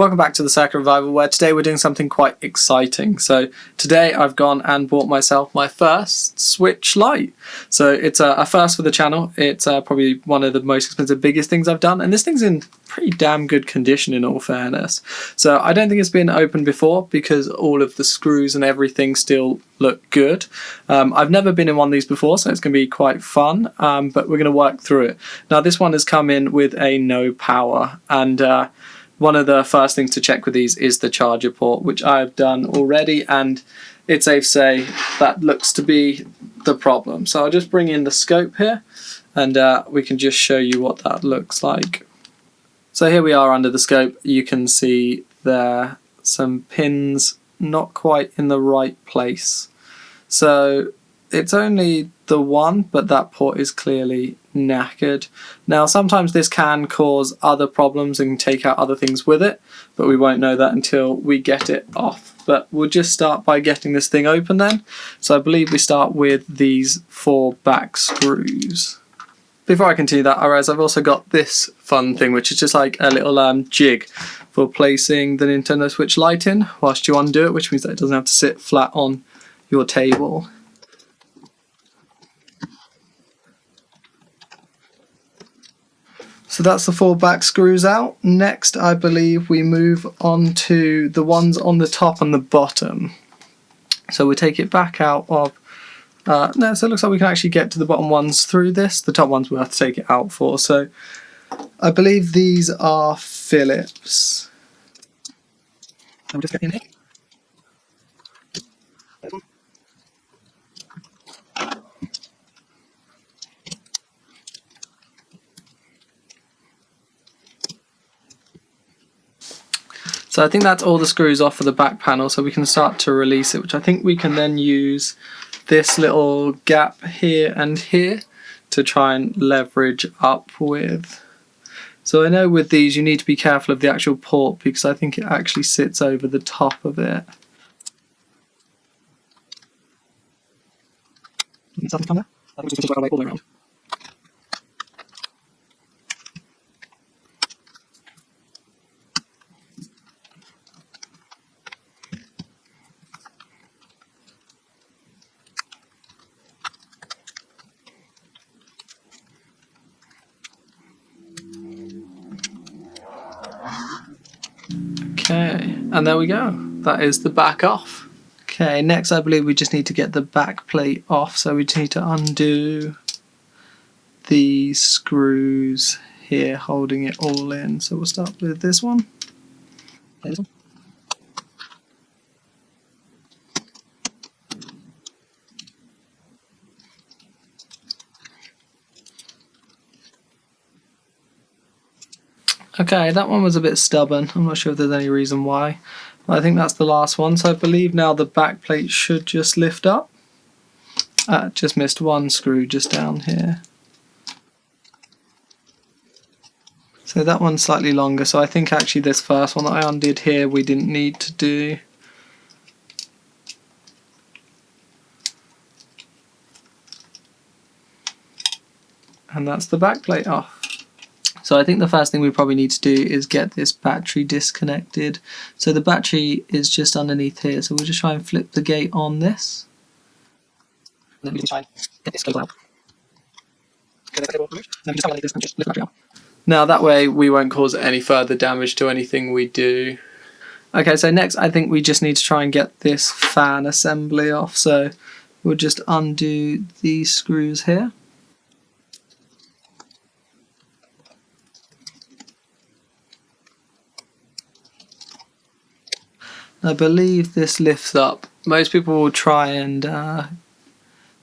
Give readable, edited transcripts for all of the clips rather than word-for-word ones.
Welcome back to the Circuit Revival, where today we're doing something quite exciting. So today I've gone and bought myself my first Switch Lite. So it's a first for the channel. It's probably one of the most expensive, biggest things I've done, and this thing's in pretty damn good condition in all fairness. So I don't think it's been opened before because all of the screws and everything still look good. I've never been in one of these before, so it's going to be quite fun, but we're going to work through it. Now this one has come in with a no power, and one of the first things to check with these is the charger port, which I've done already, and it's safe to say that looks to be the problem. So I'll just bring in the scope here, and we can just show you what that looks like. So here we are under the scope. You can see there some pins not quite in the right place. So it's only the one, but that port is clearly knackered. Now sometimes this can cause other problems and take out other things with it, but we won't know that until we get it off. But we'll just start by getting this thing open then. So I believe we start with these 4 back screws. Before I continue that, I realize I've also got this fun thing, which is just like a little jig for placing the Nintendo Switch Lite in whilst you undo it, which means that it doesn't have to sit flat on your table. So that's the 4 back screws out. Next, I believe we move on to the ones on the top and the bottom. So we take it back out of... no, so it looks like we can actually get to the bottom ones through this. The top ones we'll have to take it out for. So I believe these are Phillips. I'll just get in here. So I think that's all the screws off for the back panel, so we can start to release it, which I think we can then use this little gap here and here to try and leverage up with. So I know with these you need to be careful of the actual port because I think it actually sits over the top of it. Something come there? I think we just work our way all the way around. Okay, and there we go. That is the back off. Okay, next I believe we just need to get the back plate off, so we just need to undo these screws here holding it all in. So we'll start with this one. This one. Okay, that one was a bit stubborn. I'm not sure if there's any reason why. But I think that's the last one. So I believe now the back plate should just lift up. Just missed one screw just down here. So that one's slightly longer. So I think actually this first one that I undid here we didn't need to do. And that's the back plate off. So I think the first thing we probably need to do is get this battery disconnected. So the battery is just underneath here, so we'll just try and flip the gate on this. And then we can try and get this cable out. Now that way we won't cause any further damage to anything we do. Okay, so next I think we just need to try and get this fan assembly off. So we'll just undo these screws here. I believe this lifts up. Most people will try and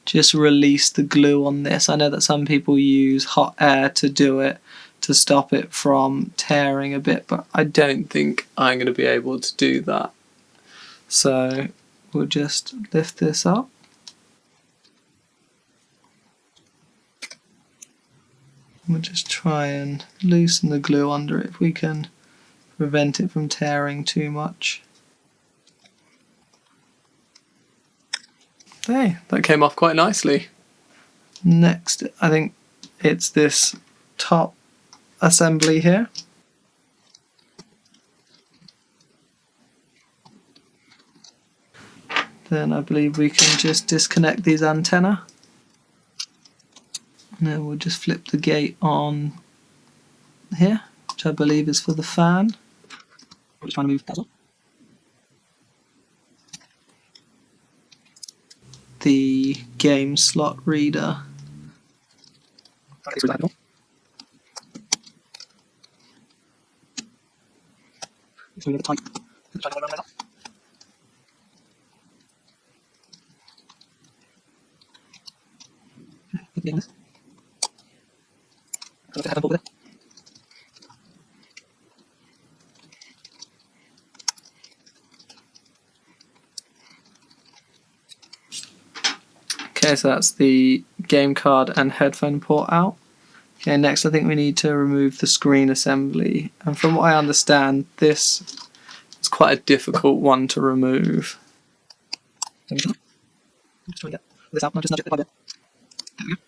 just release the glue on this. I know that some people use hot air to do it, to stop it from tearing a bit, but I don't think I'm going to be able to do that. So we'll just lift this up. We'll just try and loosen the glue under it if we can prevent it from tearing too much. Hey, that came off quite nicely. Next, I think it's this top assembly here. Then I believe we can just disconnect these antenna. And then we'll just flip the gate on here, which I believe is for the fan. I'm just trying to move that as well. The game slot reader. Okay, screw that door. So we need to tight. Try to round that up. Get the this. So let's have a ball with it. Okay, so that's the game card and headphone port out. Okay, next I think we need to remove the screen assembly. And from what I understand, this is quite a difficult one to remove. So we just try to get this out, not just nudge it bit by bit. There we go.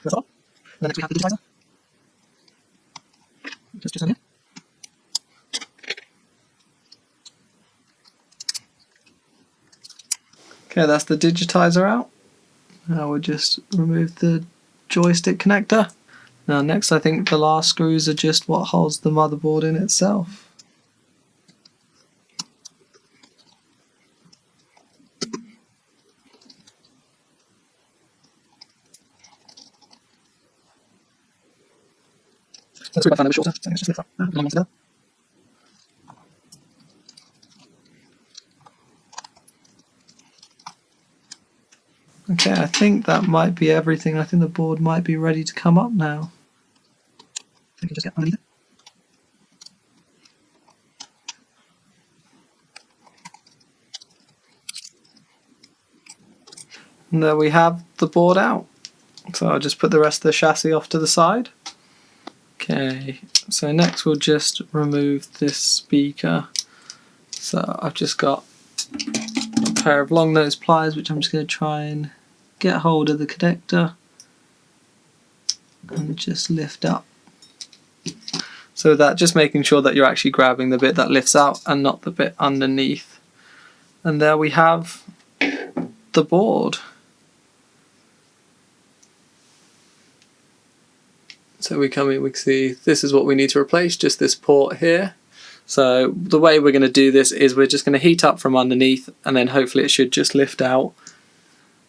That's all. And then next we have the digitizer. Just on here. Okay, that's the digitizer out. Now we'll just remove the joystick connector. Now next I think the last screws are just what holds the motherboard in itself. So the screw back a bit shorter, so let's just lift that along one together. Okay, I think that might be everything. I think the board might be ready to come up now. So we can just get underneath it. And there we have the board out. So I'll just put the rest of the chassis off to the side. Okay, so next we'll just remove this speaker. So I've just got a pair of long nose pliers which I'm just going to try and get hold of the connector and just lift up. So with that, just making sure that you're actually grabbing the bit that lifts out and not the bit underneath. And there we have the board. So we come in, we can see this is what we need to replace, just this port here. So the way we're going to do this is we're just going to heat up from underneath and then hopefully it should just lift out.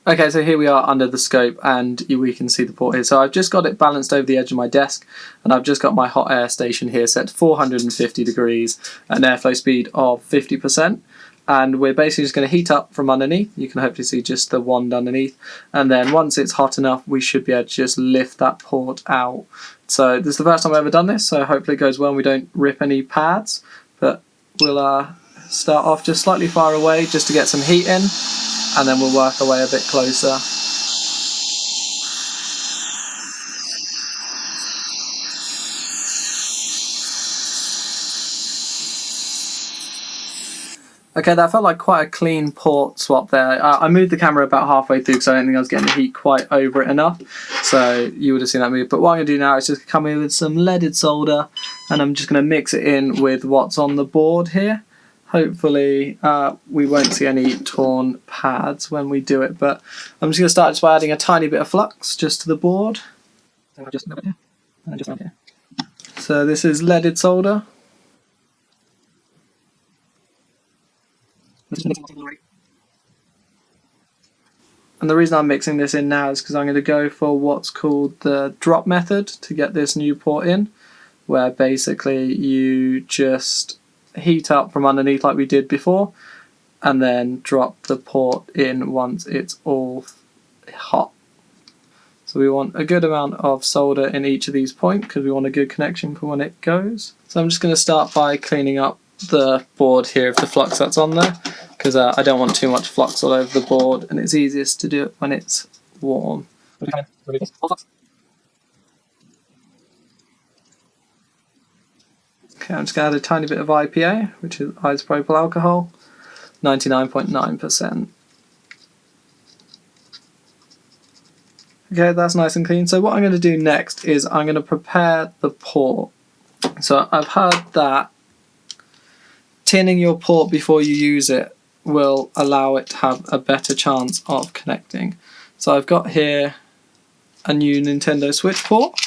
Okay, so here we are under the scope and we can see the port here. So I've just got it balanced over the edge of my desk and I've just got my hot air station here set to 450 degrees at an airflow speed of 50%. And we're basically just going to heat up from underneath. You can hopefully see just the wand underneath. And then once it's hot enough, we should be able to just lift that port out. So this is the first time I've ever done this, so hopefully it goes well and we don't rip any pads. But we'll start off just slightly far away just to get some heat in. And then we'll work our way a bit closer. Okay, that felt like quite a clean port swap there. I moved the camera about halfway through because I don't think I was getting the heat quite over it enough. So you would have seen that move. But what I'm going to do now is just come in with some leaded solder and I'm just going to mix it in with what's on the board here. Hopefully we won't see any torn pads when we do it. But I'm just going to start just by adding a tiny bit of flux just to the board. So just a little bit here, and then just around here. So this is leaded solder. And the reason I'm mixing this in now is because I'm going to go for what's called the drop method to get this new port in, where basically you just heat up from underneath like we did before and then drop the port in once it's all hot. So we want a good amount of solder in each of these points because we want a good connection for when it goes. So I'm just going to start by cleaning up the board here of the flux that's on there because I don't want too much flux all over the board and it's easiest to do it when it's warm. Okay, I'm just going to add a tiny bit of IPA, which is isopropyl alcohol, 99.9%. Okay, that's nice and clean. So what I'm going to do next is I'm going to prepare the port. So I've heard that tinning your port before you use it will allow it to have a better chance of connecting. So I've got here a new Nintendo Switch port.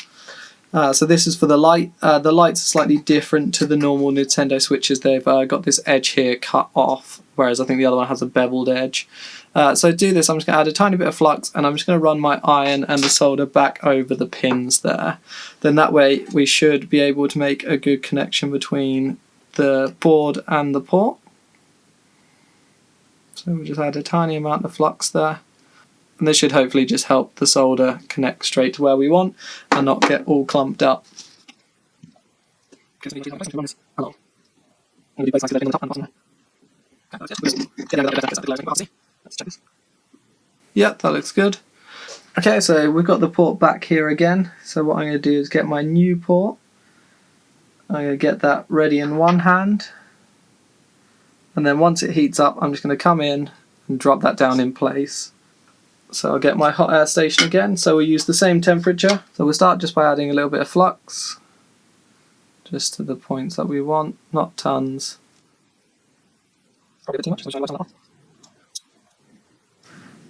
So this is for the Lite. The Lite's slightly different to the normal Nintendo Switches. They've got this edge here cut off, whereas I think the other one has a beveled edge. So to do this, I'm just going to add a tiny bit of flux, and I'm just going to run my iron and the solder back over the pins there. Then that way we should be able to make a good connection between the board and the port. So we'll just add a tiny amount of flux there. And this should hopefully just help the solder connect straight to where we want and not get all clumped up. Yeah, that looks good. Okay, so we've got the port back here again. So what I'm going to do is get my new port. I'm going to get that ready in one hand. And then once it heats up, I'm just going to come in and drop that down in place. So I'll get my hot air station again, so we'll use the same temperature. So we'll start just by adding a little bit of flux, just to the points that we want, not tons.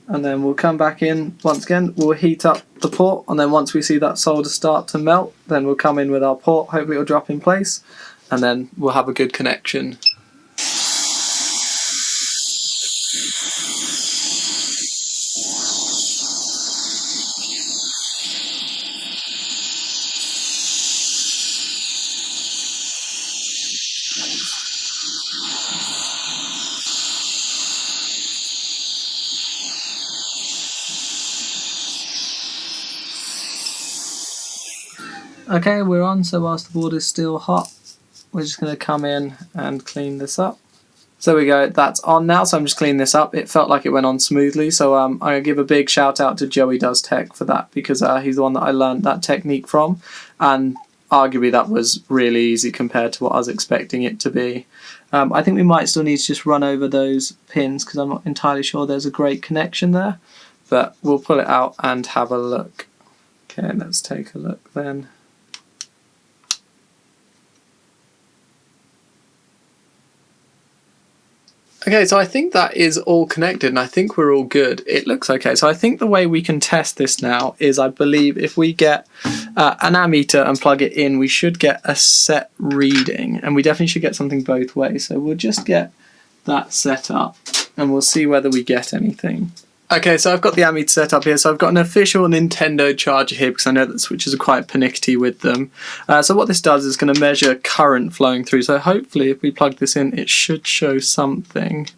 And then we'll come back in once again, we'll heat up the port, and then once we see that solder start to melt, then we'll come in with our port, hopefully it'll drop in place, and then we'll have a good connection. Okay, we're on, so whilst the board is still hot, we're just going to come in and clean this up. So there we go, that's on now, so I'm just cleaning this up. It felt like it went on smoothly, so I'm going to give a big shout out to Joey Does Tech for that, because he's the one that I learned that technique from, and arguably that was really easy compared to what I was expecting it to be. I think we might still need to just run over those pins, because I'm not entirely sure there's a great connection there, but we'll pull it out and have a look. Okay, let's take a look then. Okay, so I think that is all connected and I think we're all good. It looks okay. So I think the way we can test this now is, I believe if we get an ammeter and plug it in, we should get a set reading, and we definitely should get something both ways. So we'll just get that set up and we'll see whether we get anything. Okay, so I've got the ammeter set up here, so I've got an official Nintendo charger here because I know that switches are quite pernickety with them. So what this does is going to measure current flowing through, so hopefully if we plug this in it should show something.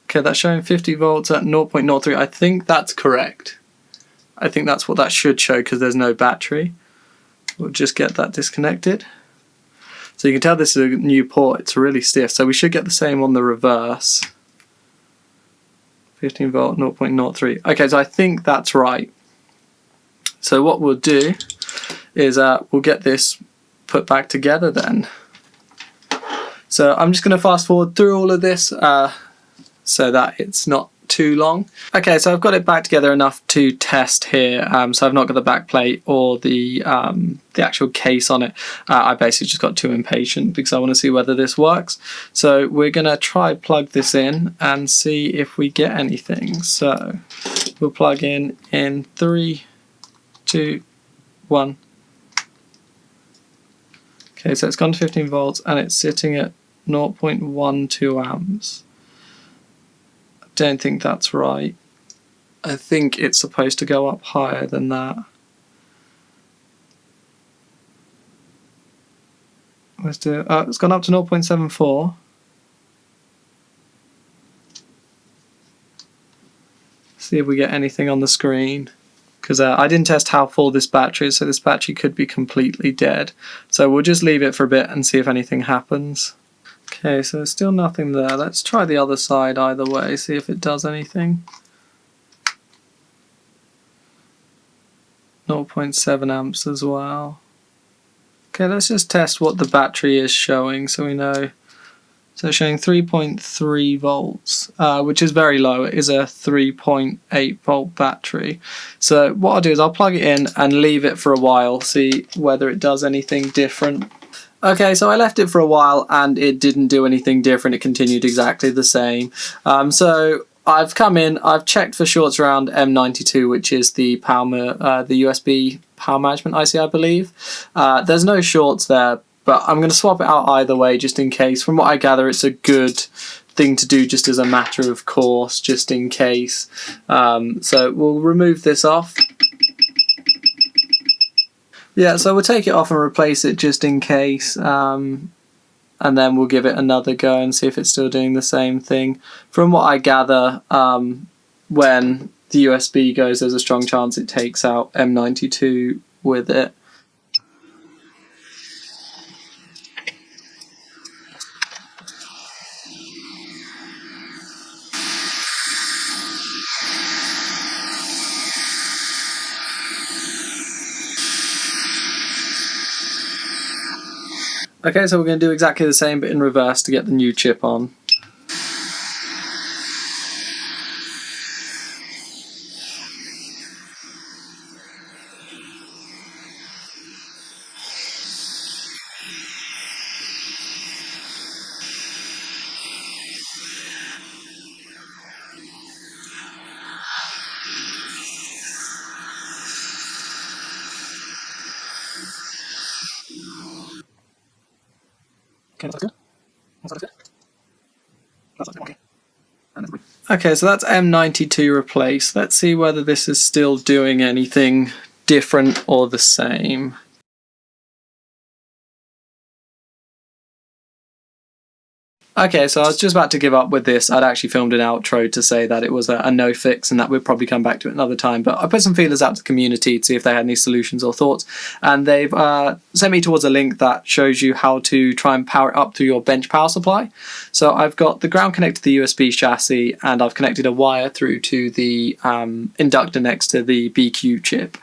Okay, that's showing 50 volts at 0.03, I think that's correct. I think that's what that should show because there's no battery. We'll just get that disconnected. So you can tell this is a new port, it's really stiff, so we should get the same on the reverse. 15 volt, 0.03. Okay, so I think that's right. So what we'll do is we'll get this put back together then. So I'm just going to fast forward through all of this so that it's not too long. Okay, so I've got it back together enough to test here. So I've not got the back plate or the actual case on it. I basically just got too impatient because I want to see whether this works. So we're going to try plug this in and see if we get anything. So we'll plug in 3, 2, 1. Okay, so it's gone to 15 volts and it's sitting at 0.12 amps. Don't think that's right. I think it's supposed to go up higher than that. Let's do it. It's gone up to 0.74. See if we get anything on the screen. Because I didn't test how full this battery is, so this battery could be completely dead. So we'll just leave it for a bit and see if anything happens. Okay, so there's still nothing there. Let's try the other side either way, see if it does anything. 0.7 amps as well. Okay, let's just test what the battery is showing so we know. So it's showing 3.3 volts, which is very low. It is a 3.8 volt battery. So what I'll do is I'll plug it in and leave it for a while, see whether it does anything different. Okay, so I left it for a while and it didn't do anything different. It continued exactly the same. So I've come in, I've checked for shorts around M92, which is the the USB power management IC, I believe. There's no shorts there, but I'm going to swap it out either way just in case. From what I gather, it's a good thing to do just as a matter of course, just in case. So we'll remove this off. Yeah, so we'll take it off and replace it just in case, and then we'll give it another go and see if it's still doing the same thing. From what I gather, when the USB goes, there's a strong chance it takes out M92 with it. Okay, so we're going to do exactly the same but in reverse to get the new chip on. Okay, that looks good. That looks good. That looks okay. And then Okay, so that's M92 replaced. Let's see whether this is still doing anything different or the same. Okay, so I was just about to give up with this. I'd actually filmed an outro to say that it was a no fix and that we'd probably come back to it another time. But I put some feelers out to the community to see if they had any solutions or thoughts. And they've sent me towards a link that shows you how to try and power it up through your bench power supply. So I've got the ground connected to the USB chassis and I've connected a wire through to the inductor next to the BQ chip.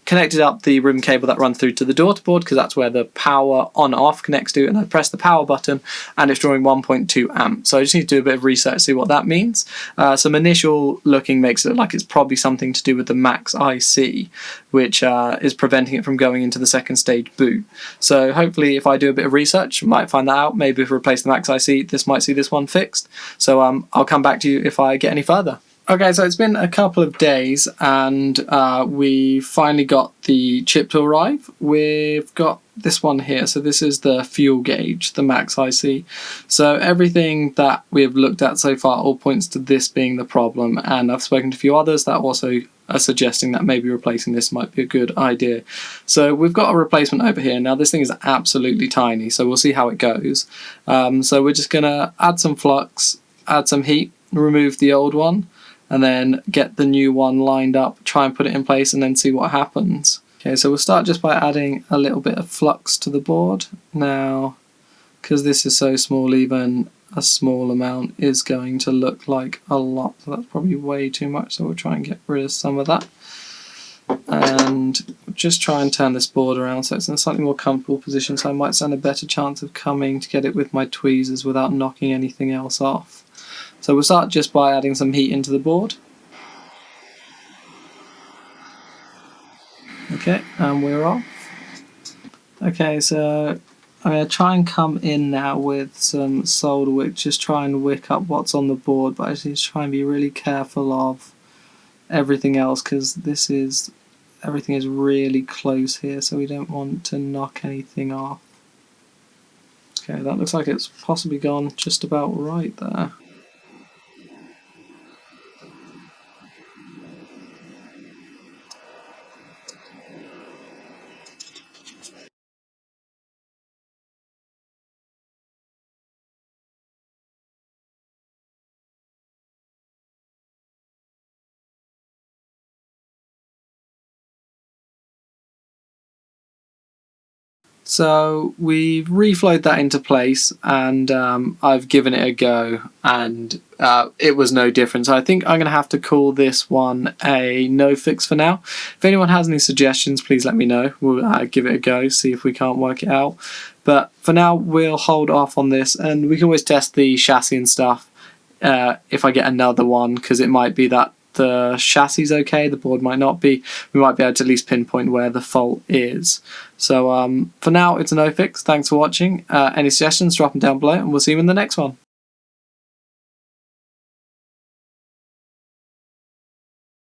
Connected up the ribbon cable that runs through to the daughter board because that's where the power on-off connects to, and I press the power button and it's drawing 1.2 amps. So I just need to do a bit of research, see what that means. Some initial looking makes it look like it's probably something to do with the Max IC, which is preventing it from going into the second stage boot. So hopefully if I do a bit of research, I might find that out. Maybe if we replace the Max IC, this might see this one fixed. So I'll come back to you if I get any further. Okay, so it's been a couple of days and we finally got the chip to arrive. We've got this one here. So this is the fuel gauge, the Max IC. So everything that we've looked at so far all points to this being the problem. And I've spoken to a few others that also are suggesting that maybe replacing this might be a good idea. So we've got a replacement over here. Now this thing is absolutely tiny, so we'll see how it goes. So we're just gonna add some flux, add some heat, remove the old one, and then get the new one lined up, try and put it in place, and then see what happens. Okay, so we'll start just by adding a little bit of flux to the board. Now, because this is so small, even a small amount is going to look like a lot. So that's probably way too much, so we'll try and get rid of some of that. And just try and turn this board around so it's in a slightly more comfortable position, so I might stand a better chance of coming to get it with my tweezers without knocking anything else off. So we'll start just by adding some heat into the board. Okay, and we're off. Okay, so I'm going to try and come in now with some solder wick, just try and wick up what's on the board, but I just need to try and be really careful of everything else because everything is really close here, so we don't want to knock anything off. Okay, that looks like it's possibly gone just about right there. So we've reflowed that into place and I've given it a go and it was no different. So I think I'm going to have to call this one a no fix for now. If anyone has any suggestions, please let me know. We'll give it a go, see if we can't work it out. But for now, we'll hold off on this and we can always test the chassis and stuff if I get another one, because it might be that the chassis is okay, the board might not be. We might be able to at least pinpoint where the fault is. So for now, it's a no fix. Thanks for watching. Any suggestions, drop them down below, and we'll see you in the next one.